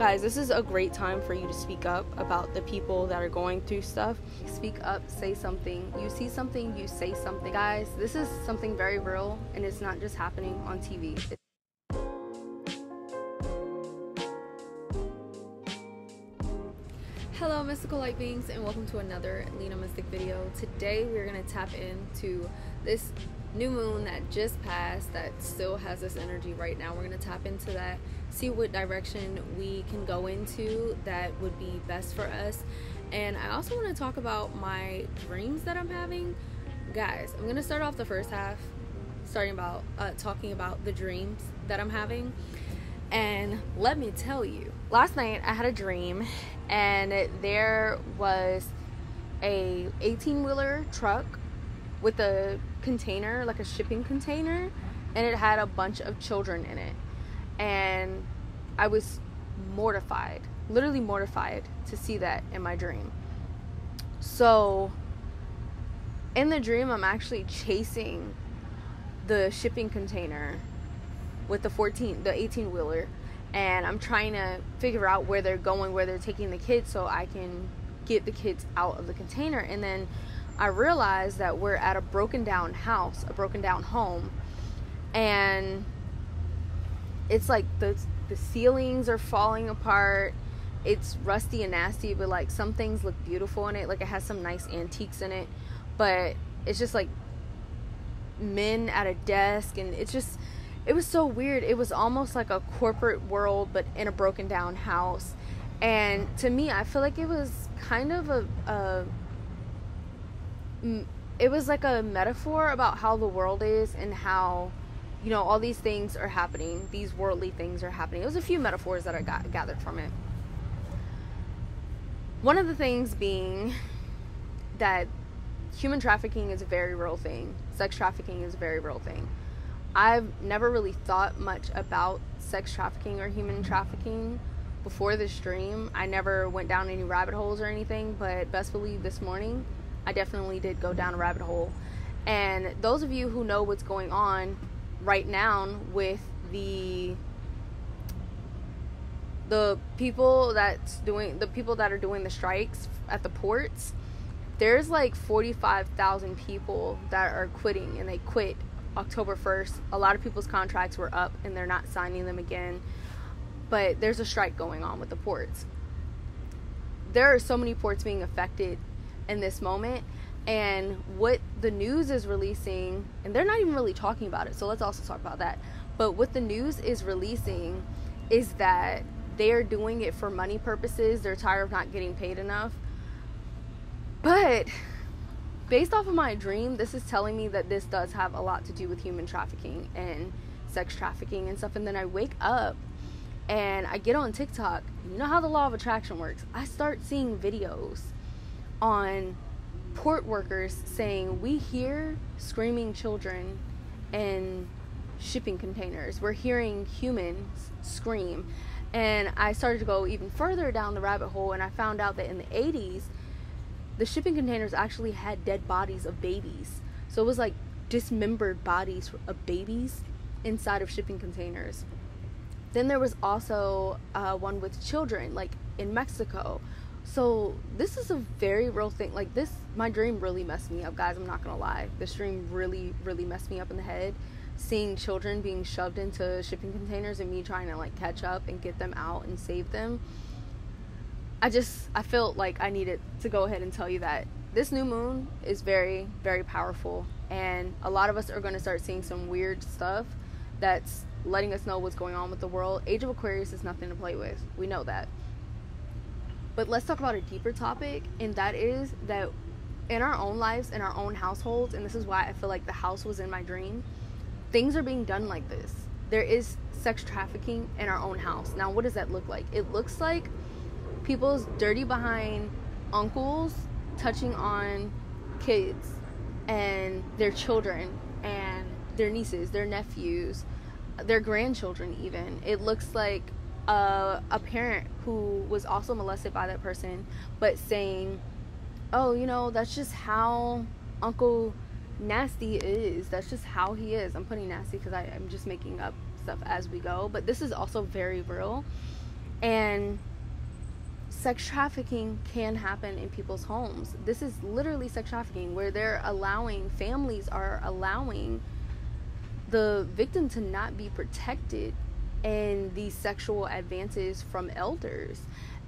Guys, this is a great time for you to speak up about the people that are going through stuff. Speak up, say something. You see something, you say something. Guys, this is something very real, and it's not just happening on TV. Hello mystical light beings, and welcome to another Lena Mystic video. Today we're going to tap into this new moon that just passed that still has this energy right now. We're going to tap into that, see what direction we can go into that would be best for us. And I also want to talk about my dreams that I'm having. Guys, I'm going to start off the first half talking about the dreams that I'm having. And let me tell you, last night I had a dream, and there was a 18-wheeler truck with a container, like a shipping container, and it had a bunch of children in it. And I was mortified, literally mortified to see that in my dream. So in the dream, I'm actually chasing the shipping container with the 18-wheeler, and I'm trying to figure out where they're going, where they're taking the kids, so I can get the kids out of the container. And then I realized that we're at a broken down house, a broken down home, and it's like the ceilings are falling apart. It's rusty and nasty, but like some things look beautiful in it, like it has some nice antiques in it, but it's just like men at a desk, and it was so weird. It was almost like a corporate world, but in a broken down house. And to me, I feel like it was kind of it was like a metaphor about how the world is and how, you know, all these things are happening. These worldly things are happening. It was a few metaphors that I gathered from it. One of the things being that human trafficking is a very real thing. Sex trafficking is a very real thing. I've never really thought much about sex trafficking or human trafficking before this stream. I never went down any rabbit holes or anything, but best believe this morning I definitely did go down a rabbit hole. And those of you who know what's going on right now with the people that are doing the strikes at the ports, there's like 45,000 people that are quitting, and they quit October 1st. A lot of people's contracts were up and they're not signing them again, but there's a strike going on with the ports. There are so many ports being affected in this moment, and what the news is releasing, and they're not even really talking about it, so let's also talk about that. But what the news is releasing is that they are doing it for money purposes. They're tired of not getting paid enough. But based off of my dream, this is telling me that this does have a lot to do with human trafficking and sex trafficking and stuff. And then I wake up and I get on TikTok. You know how the law of attraction works. I start seeing videos on port workers saying, we hear screaming children in shipping containers. We're hearing humans scream. And I started to go even further down the rabbit hole, and I found out that in the 80s, the shipping containers actually had dead bodies of babies. So it was like dismembered bodies of babies inside of shipping containers. Then there was also one with children, like in Mexico. So this is a very real thing. Like this, my dream really messed me up, guys. I'm not gonna lie. This dream really, really messed me up in the head. Seeing children being shoved into shipping containers and me trying to like catch up and get them out and save them. I felt like I needed to go ahead and tell you that this new moon is very, very powerful, and a lot of us are going to start seeing some weird stuff that's letting us know what's going on with the world. Age of Aquarius is nothing to play with. We know that. But let's talk about a deeper topic, and that is that in our own lives, in our own households, and this is why I feel like the house was in my dream, things are being done like this. There is sex trafficking in our own house. Now, what does that look like? It looks like people's dirty behind uncles touching on kids and their children and their nieces, their nephews, their grandchildren even. It looks like a parent who was also molested by that person, but saying, oh, you know, that's just how Uncle Nasty is. That's just how he is. I'm putting nasty because I'm just making up stuff as we go, but this is also very real. And sex trafficking can happen in people's homes. This is literally sex trafficking, where families are allowing the victim to not be protected in these sexual advances from elders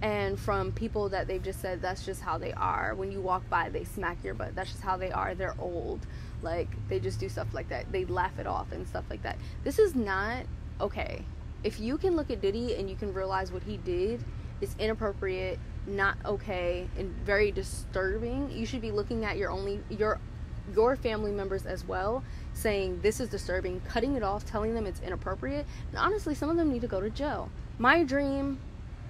and from people that they've just said that's just how they are. When you walk by, they smack your butt. That's just how they are. They're old. Like, they just do stuff like that. They laugh it off and stuff like that. This is not okay. If you can look at Diddy and you can realize what he did is inappropriate, not okay, and very disturbing, you should be looking at your family members as well, saying this is disturbing, cutting it off, telling them it's inappropriate. And honestly, some of them need to go to jail. My dream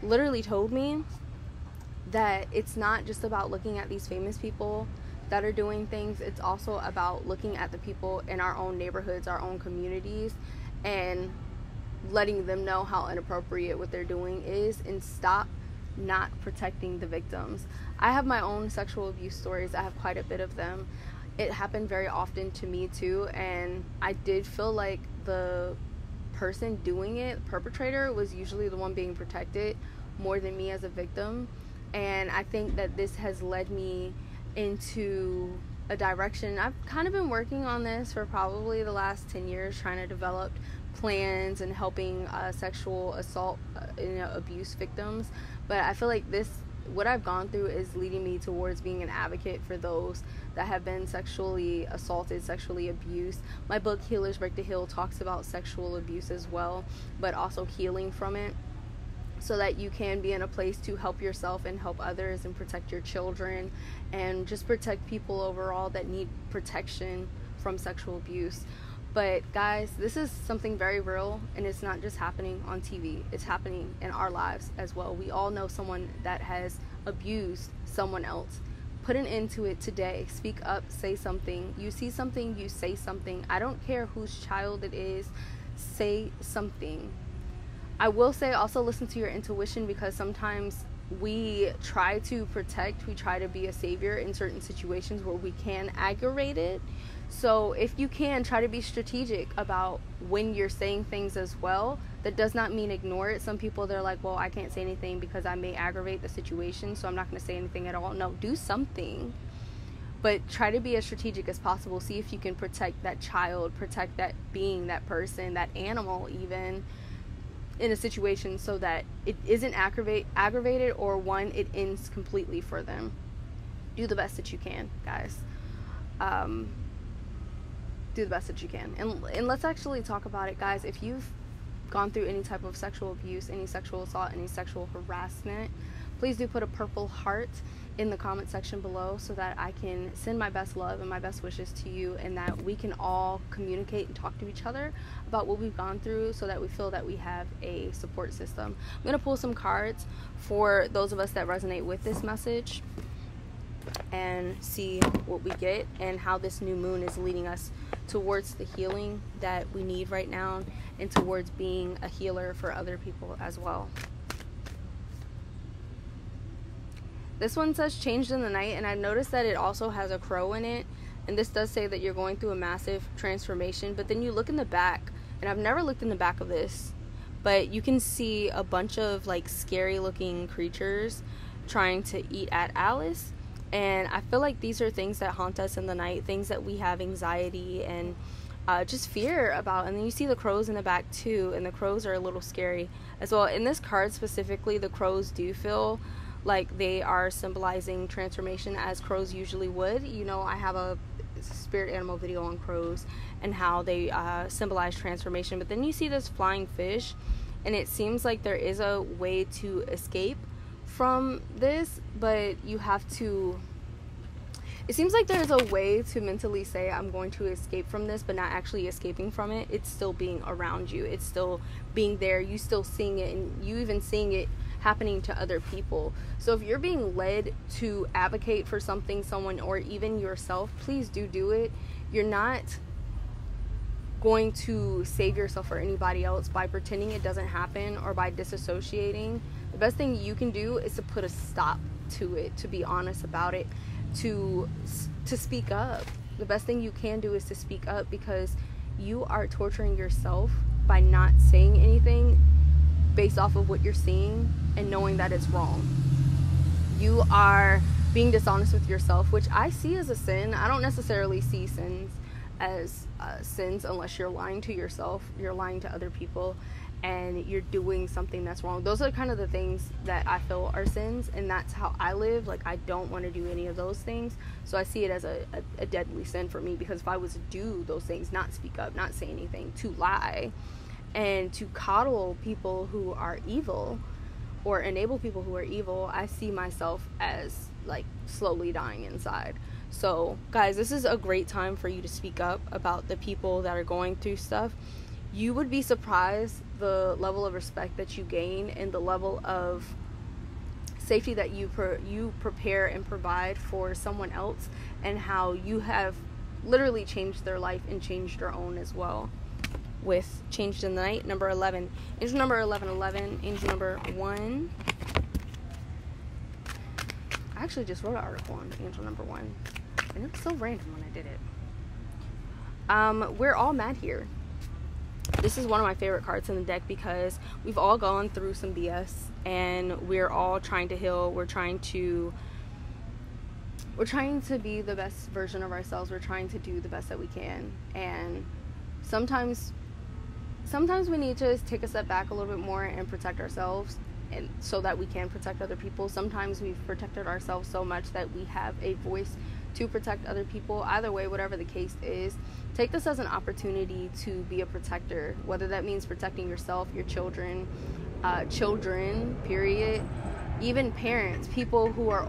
literally told me that it's not just about looking at these famous people that are doing things. It's also about looking at the people in our own neighborhoods, our own communities, and letting them know how inappropriate what they're doing is, and stop not protecting the victims. I have my own sexual abuse stories. I have quite a bit of them. It happened very often to me too, and I did feel like the person doing it, the perpetrator, was usually the one being protected more than me as a victim. And I think that this has led me into a direction. I've kind of been working on this for probably the last 10 years, trying to develop plans and helping sexual assault abuse victims. But I feel like what I've gone through is leading me towards being an advocate for those that have been sexually assaulted, sexually abused. My book, Healers Break the Heal, talks about sexual abuse as well, but also healing from it, so that you can be in a place to help yourself and help others and protect your children and just protect people overall that need protection from sexual abuse. But guys, this is something very real, and it's not just happening on TV. It's happening in our lives as well. We all know someone that has abused someone else. Put an end to it today. Speak up, say something. You see something, you say something. I don't care whose child it is. Say something. I will say also listen to your intuition, because sometimes we try to protect, we try to be a savior in certain situations where we can aggravate it. So if you can, try to be strategic about when you're saying things as well. That does not mean ignore it. Some people, they're like, well, I can't say anything because I may aggravate the situation, so I'm not going to say anything at all. No, do something. But try to be as strategic as possible. See if you can protect that child, protect that being, that person, that animal even, in a situation, so that it isn't aggravated, or one, it ends completely for them. Do the best that you can, guys. Do the best that you can. And let's actually talk about it, guys. If you've gone through any type of sexual abuse, any sexual assault, any sexual harassment, please do put a purple heart in the comment section below, so that I can send my best love and my best wishes to you, and that we can all communicate and talk to each other about what we've gone through, so that we feel that we have a support system. I'm going to pull some cards for those of us that resonate with this message, and see what we get, and how this new moon is leading us towards the healing that we need right now, and towards being a healer for other people as well. This one says changed in the night, and I've noticed that it also has a crow in it, and this does say that you're going through a massive transformation. But then you look in the back, and I've never looked in the back of this, but you can see a bunch of like scary looking creatures trying to eat at Alice. And I feel like these are things that haunt us in the night, things that we have anxiety and just fear about. And then you see the crows in the back too, and the crows are a little scary as well. In this card specifically, the crows do feel like they are symbolizing transformation, as crows usually would. You know, I have a spirit animal video on crows and how they symbolize transformation. But then you see this flying fish, and it seems like there is a way to escape from this, but you have to, it seems like there's a way to mentally say I'm going to escape from this, but not actually escaping from it. It's still being around you, it's still being there, you still seeing it, and you even seeing it happening to other people. So if you're being led to advocate for something, someone, or even yourself, please do it. You're not going to save yourself or anybody else by pretending it doesn't happen or by disassociating. The best thing you can do is to put a stop to it, to be honest about it, to speak up. The best thing you can do is to speak up, because you are torturing yourself by not saying anything. based off of what you're seeing and knowing that it's wrong. You are being dishonest with yourself, which I see as a sin. I don't necessarily see sins as sins unless you're lying to yourself, you're lying to other people, and you're doing something that's wrong. Those are kind of the things that I feel are sins, and that's how I live. Like, I don't want to do any of those things, so I see it as a deadly sin for me, because if I was to do those things, not speak up, not say anything, to lie, and to coddle people who are evil, or enable people who are evil, I see myself as, like, slowly dying inside. So, guys, this is a great time for you to speak up about the people that are going through stuff. You would be surprised the level of respect that you gain and the level of safety that you prepare and provide for someone else, and how you have literally changed their life and changed your own as well. With Changed in the Night, number 11. Angel number 1111, angel number 1. I actually just wrote an article on angel number 1, and it was so random when I did it. We're all mad here. This is one of my favorite cards in the deck, because we've all gone through some BS, and we're all trying to heal. We're trying to be the best version of ourselves. We're trying to do the best that we can, and sometimes we need to take a step back a little bit more and protect ourselves, and so that we can protect other people. Sometimes we've protected ourselves so much that we have a voice to protect other people. Either way, whatever the case is, take this as an opportunity to be a protector, whether that means protecting yourself, your children, period, even parents, people who are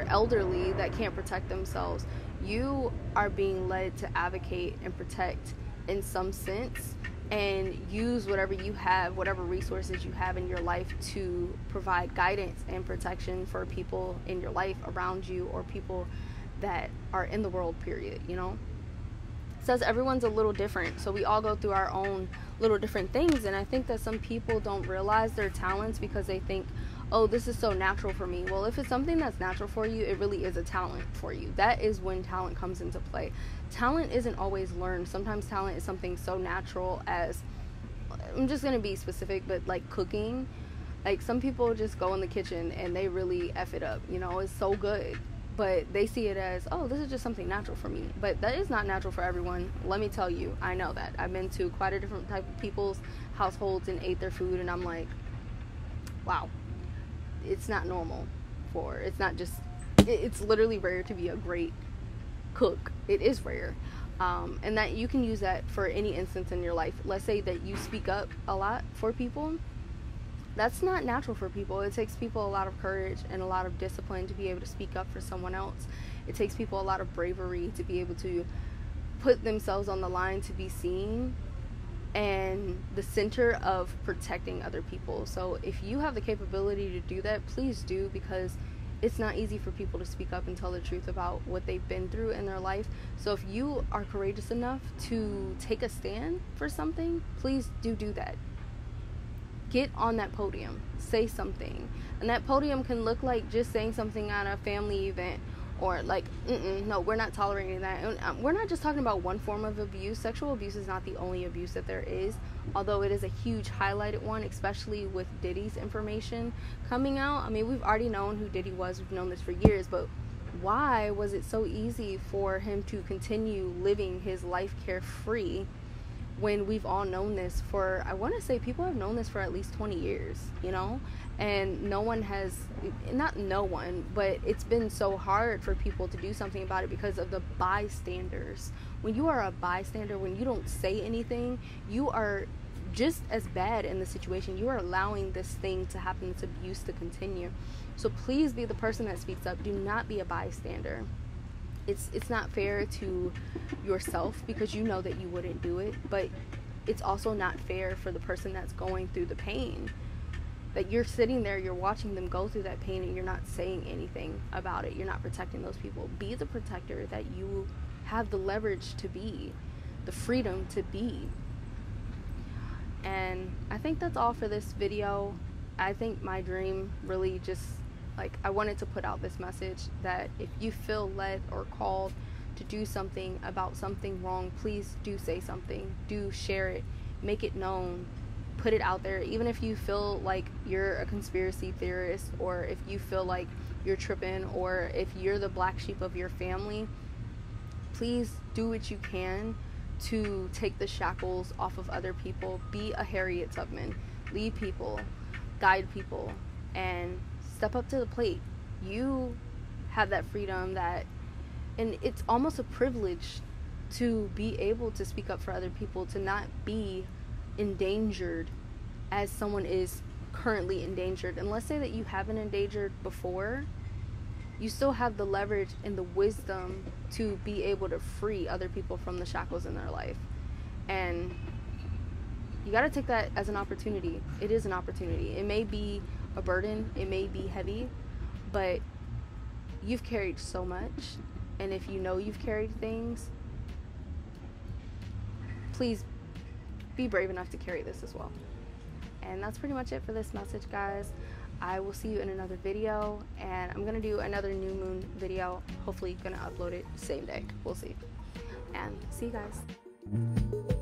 elderly, that can't protect themselves. You are being led to advocate and protect in some sense, and use whatever you have, whatever resources you have in your life, to provide guidance and protection for people in your life around you, or people that are in the world, period. You know, it says everyone's a little different, so we all go through our own little different things. And I think that some people don't realize their talents because they think, oh, this is so natural for me. Well, if it's something that's natural for you, it really is a talent for you. That is when talent comes into play. Talent isn't always learned. Sometimes talent is something so natural as, I'm just going to be specific, but like cooking. Like, some people just go in the kitchen and they really F it up. You know, it's so good. But they see it as, oh, this is just something natural for me. But that is not natural for everyone. Let me tell you, I know that. I've been to quite a different type of people's households and ate their food, and I'm like, wow. It's not normal it's literally rare to be a great cook. It is rare. And that you can use that for any instance in your life. Let's say that you speak up a lot for people. That's not natural for people. It takes people a lot of courage and a lot of discipline to be able to speak up for someone else. It takes people a lot of bravery to be able to put themselves on the line to be seen and the center of protecting other people. So if you have the capability to do that, please do, because it's not easy for people to speak up and tell the truth about what they've been through in their life. So if you are courageous enough to take a stand for something, please do that. Get on that podium, say something. And that podium can look like just saying something at a family event, or like, no, we're not tolerating that. And we're not just talking about one form of abuse. Sexual abuse is not the only abuse that there is, although it is a huge highlighted one, especially with Diddy's information coming out. I mean, we've already known who Diddy was. We've known this for years, but why was it so easy for him to continue living his life carefree when we've all known this for, I want to say people have known this for at least 20 years, you know? And no one has, not no one, but it's been so hard for people to do something about it because of the bystanders. When you are a bystander, when you don't say anything, you are just as bad in the situation. You are allowing this thing to happen, this abuse to continue. So please be the person that speaks up. Do not be a bystander. It's not fair to yourself because you know that you wouldn't do it, but it's also not fair for the person that's going through the pain. That you're sitting there, you're watching them go through that pain, and you're not saying anything about it. You're not protecting those people. Be the protector that you have the leverage to be, the freedom to be. And I think that's all for this video. I think my dream really just, like, I wanted to put out this message that if you feel led or called to do something about something wrong, please do say something. Do share it. Make it known. put it out there. Even if you feel like you're a conspiracy theorist, or if you feel like you're tripping, or if you're the black sheep of your family, please do what you can to take the shackles off of other people. Be a Harriet Tubman. Lead people, guide people, and step up to the plate. You have that freedom, and it's almost a privilege to be able to speak up for other people, to not be endangered as someone is currently endangered. And let's say that you haven't endangered before, you still have the leverage and the wisdom to be able to free other people from the shackles in their life. And you got to take that as an opportunity. It is an opportunity. It may be a burden, it may be heavy, but you've carried so much. And if you know you've carried things, please be brave enough to carry this as well. And that's pretty much it for this message, guys. I will see you in another video, and I'm gonna do another new moon video. Hopefully gonna upload it same day. We'll see. And see you guys.